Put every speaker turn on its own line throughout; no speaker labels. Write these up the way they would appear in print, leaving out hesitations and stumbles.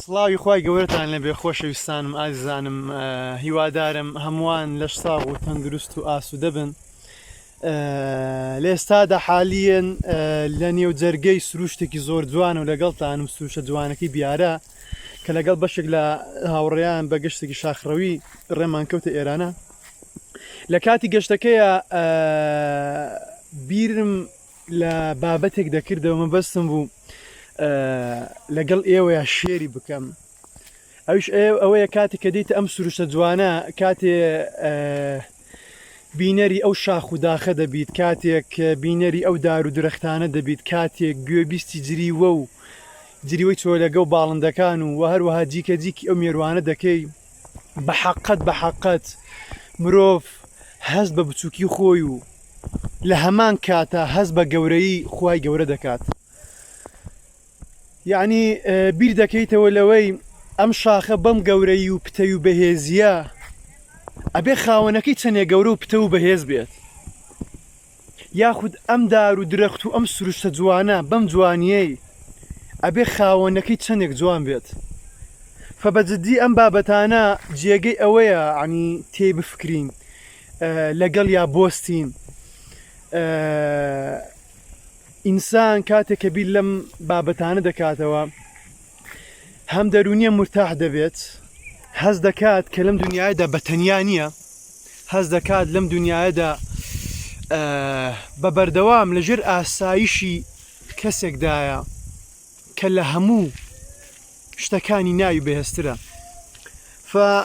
سڵاوی خوای گەورەتان لەبێ خۆشەویستانم ئازیزانم هیوادارم هەمووان لەش ساغ و تەندروست و ئاسوودە بن لە ئێستادا حالیەن لە نێو جەرگەی سروشتێکی زۆر جوانە و لەگەڵتانم سروشە جوانەکەی بیارە کە لەگەڵ بەشێک لە هاوڕێیان بە گەشتێکی شاخڕەوی ڕێمان کەوتە ئێرانە لە کاتی گەشتەکەیە بیرم لە بابەتێک دەکردەوە مەبەستم بوو لەگەڵ ئێوەیە شێری بکەم ئەوش ئەوەیە کاتێک کە دەیتە ئەم سروشتە جوانە کاتێ بینەری ئەو شاخ و داخە دەبیت کاتێک بینەری ئەو دار و درەختانە دەبیت کاتێک گوێبیستی جریوە و جریوەی چۆلەگە و باڵندەکان و هەروەها جیکە جیکی ئەو مێروانە دەکەی بە حەقەت مرۆڤ هەست بە بچووکی خۆی و لە هەمان کاتە هەست بە گەورەی خوای گەورە دەکات یعنی بیر دەکەیتەوە لەوەی ئەم شاخە بەم گەورەی و پتەی و بەهێزیە ئەبێ خاوەنەکەی چەندێک گەورە و پتە و بەهێز بێت یاخود ئەم دار و درەخت و ئەم سروشتە جوانە بەم جوانیەی ئەبێ خاوەنەکەی چەندێک جوان بێت فبەجددی ئەم بابەتانە جێگەی ئەوەیە عنی تێ بفکرین لەگەڵ یا بۆستین ئینسان کاتێک کە بیر لەم بابەتانە دەکاتەوە هەم دەرونیە مرتاح دەبێت هەز دەکات کە لەم دنیاەدا بەتەنیا نییە هەز دەکات لەم دنیاەدا بە بەردەوام لەژێر ئاسایشی کەسێکدایە کە لە هەموو شتەکانی ناوی بەهێزترە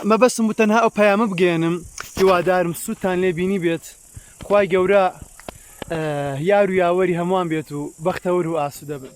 مەبەستم بوو تەنها ئەو پەیامە بگەێنم هیوادارم سوودتان لێ بینی بێت خوای گەورە یار و یاوەری هەمووان بێت و بەختەوەر و ئاسوودە بن